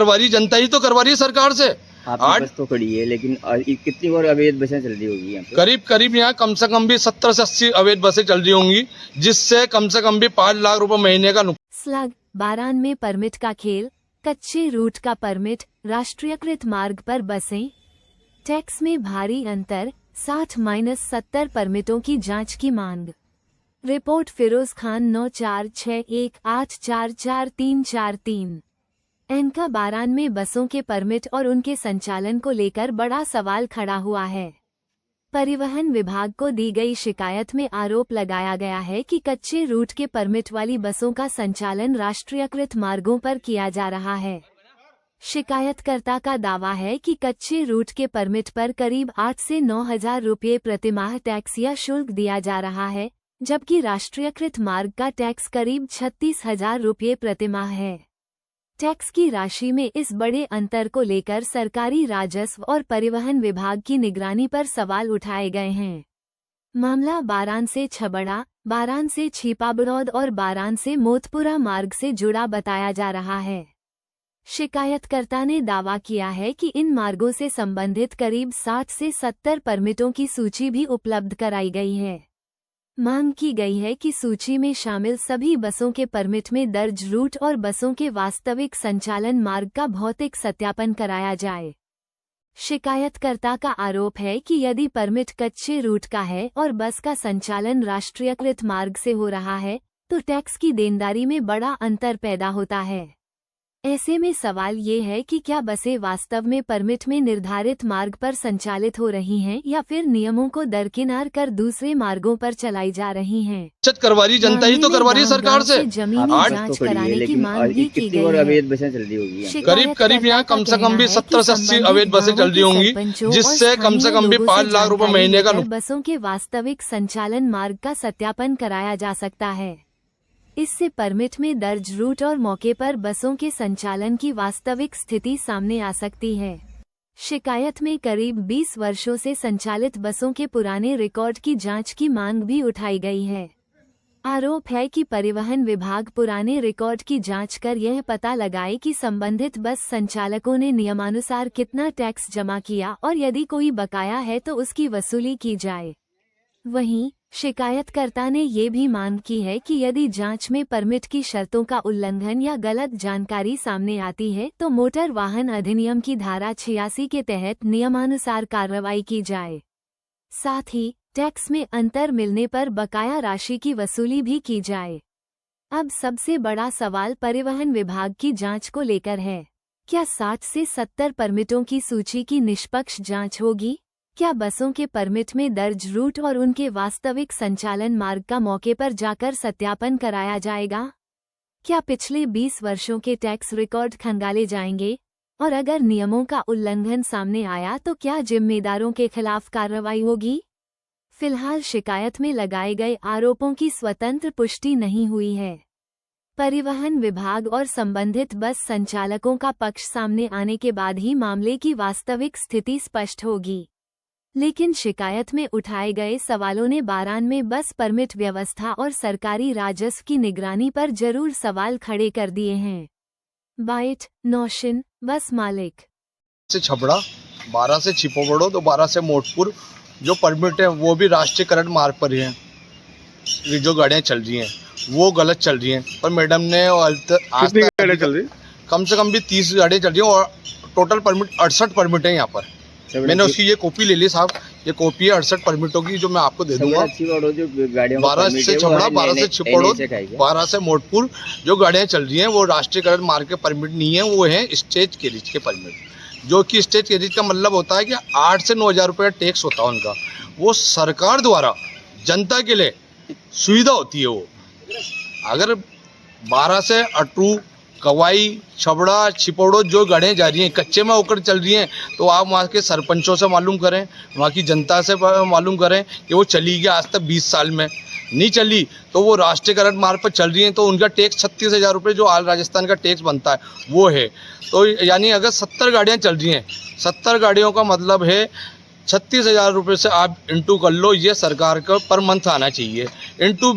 करवा रही जनता ही तो करवा रही है सरकार से। आपकी बस तो खड़ी है, लेकिन कितनी और अवैध बसें चल रही होगी यहाँ पे? करीब यहाँ कम से कम भी 70 से 80 अवैध बसें चल रही होंगी, जिससे कम से कम भी 5 लाख रुपए महीने का स्लग बारान में परमिट का खेल, कच्चे रूट का परमिट, राष्ट्रीयकृत मार्ग पर बसें, टैक्स में भारी अंतर, 60-70 परमिटों की जांच की मांग। रिपोर्ट फिरोज खान 9461844343। एनका बारान में बसों के परमिट और उनके संचालन को लेकर बड़ा सवाल खड़ा हुआ है। परिवहन विभाग को दी गई शिकायत में आरोप लगाया गया है कि कच्चे रूट के परमिट वाली बसों का संचालन राष्ट्रीयकृत मार्गों पर किया जा रहा है। शिकायतकर्ता का दावा है कि कच्चे रूट के परमिट पर करीब 8 से 9 हजार रुपये प्रतिमाह टैक्स या शुल्क दिया जा रहा है, जबकि राष्ट्रीयकृत मार्ग का टैक्स करीब 36,000 रुपये प्रतिमाह है। टैक्स की राशि में इस बड़े अंतर को लेकर सरकारी राजस्व और परिवहन विभाग की निगरानी पर सवाल उठाए गए हैं। मामला बारान से छबड़ा, बारान से छिपाबड़ौद और बारान से मोतपुरा मार्ग से जुड़ा बताया जा रहा है। शिकायतकर्ता ने दावा किया है कि इन मार्गों से संबंधित करीब 60 से 70 परमिटों की सूची भी उपलब्ध कराई गई है। मांग की गई है कि सूची में शामिल सभी बसों के परमिट में दर्ज रूट और बसों के वास्तविक संचालन मार्ग का भौतिक सत्यापन कराया जाए। शिकायतकर्ता का आरोप है कि यदि परमिट कच्चे रूट का है और बस का संचालन राष्ट्रीयकृत मार्ग से हो रहा है, तो टैक्स की देनदारी में बड़ा अंतर पैदा होता है। ऐसे में सवाल ये है कि क्या बसें वास्तव में परमिट में निर्धारित मार्ग पर संचालित हो रही हैं या फिर नियमों को दरकिनार कर दूसरे मार्गों पर चलाई जा रही हैं। करवा रही जनता ही तो करवा रही है सरकार से। जमीनी जांच कराने की मांग भी की गई है। अवैध बसें चल रही होगी करीब यहाँ कम से कम भी 70 से 80 अवैध बसें चल रही होंगी, जिससे कम से कम भी 5 लाख रुपए महीने का बसों के वास्तविक संचालन मार्ग का सत्यापन कराया जा सकता है। इससे परमिट में दर्ज रूट और मौके पर बसों के संचालन की वास्तविक स्थिति सामने आ सकती है। शिकायत में करीब 20 वर्षों से संचालित बसों के पुराने रिकॉर्ड की जांच की मांग भी उठाई गई है। आरोप है कि परिवहन विभाग पुराने रिकॉर्ड की जांच कर यह पता लगाए कि संबंधित बस संचालकों ने नियमानुसार कितना टैक्स जमा किया और यदि कोई बकाया है तो उसकी वसूली की जाए। वहीं शिकायतकर्ता ने ये भी मांग की है कि यदि जांच में परमिट की शर्तों का उल्लंघन या गलत जानकारी सामने आती है तो मोटर वाहन अधिनियम की धारा 86 के तहत नियमानुसार कार्रवाई की जाए। साथ ही टैक्स में अंतर मिलने पर बकाया राशि की वसूली भी की जाए। अब सबसे बड़ा सवाल परिवहन विभाग की जांच को लेकर है। क्या 60 से 70 परमिटों की सूची की निष्पक्ष जांच होगी? क्या बसों के परमिट में दर्ज रूट और उनके वास्तविक संचालन मार्ग का मौके पर जाकर सत्यापन कराया जाएगा? क्या पिछले 20 वर्षों के टैक्स रिकॉर्ड खंगाले जाएंगे? और अगर नियमों का उल्लंघन सामने आया तो क्या जिम्मेदारों के खिलाफ कार्रवाई होगी? फिलहाल शिकायत में लगाए गए आरोपों की स्वतंत्र पुष्टि नहीं हुई है। परिवहन विभाग और संबंधित बस संचालकों का पक्ष सामने आने के बाद ही मामले की वास्तविक स्थिति स्पष्ट होगी। लेकिन शिकायत में उठाए गए सवालों ने बारान में बस परमिट व्यवस्था और सरकारी राजस्व की निगरानी पर जरूर सवाल खड़े कर दिए हैं। बाइट नौशिन, बस मालिक। से छबड़ा, 12 से छिपाबड़ौद तो 12 से मोटपुर जो परमिट है वो भी राष्ट्रीयकरण मार्ग पर ही है। ये जो गाड़ियाँ चल रही हैं वो गलत चल रही हैं। पर मैडम ने कितनी गाड़ियाँ चल रही? कम से कम भी 30 गाड़ियाँ चल रही हैं और टोटल परमिट 68 परमिट है यहाँ पर। मैंने उसकी ये कॉपी ले ली साहब, ये कॉपी है 68 परमिटों की जो मैं आपको दे दूंगा। 12 से छबड़ा, 12 से छिपाबड़ौद, 12 से मोटपुर जो गाड़ियाँ चल रही हैं वो राष्ट्रीयकरण मार्ग के परमिट नहीं है, वो है स्टेज कैरिज के परमिट। जो कि स्टेज कैरिज का मतलब होता है कि 8 से 9 हज़ार रुपये टैक्स होता है उनका। वो सरकार द्वारा जनता के लिए सुविधा होती है। वो अगर 12 से अटरू, कवाई, छबड़ा, छिपाबड़ौद जो गाड़ियाँ जा रही हैं कच्चे में होकर चल रही हैं, तो आप वहाँ के सरपंचों से मालूम करें, वहाँ की जनता से मालूम करें कि वो चली गई आज तक 20 साल में नहीं चली, तो वो राष्ट्रीयकरण मार्ग पर चल रही हैं तो उनका टैक्स 36,000 रुपये जो आल राजस्थान का टैक्स बनता है वो है। तो यानी अगर 70 गाड़ियाँ चल रही हैं, 70 गाड़ियों का मतलब है 36,000 रुपये से आप इंटू कर लो, ये सरकार का पर मंथ आना चाहिए। इंटू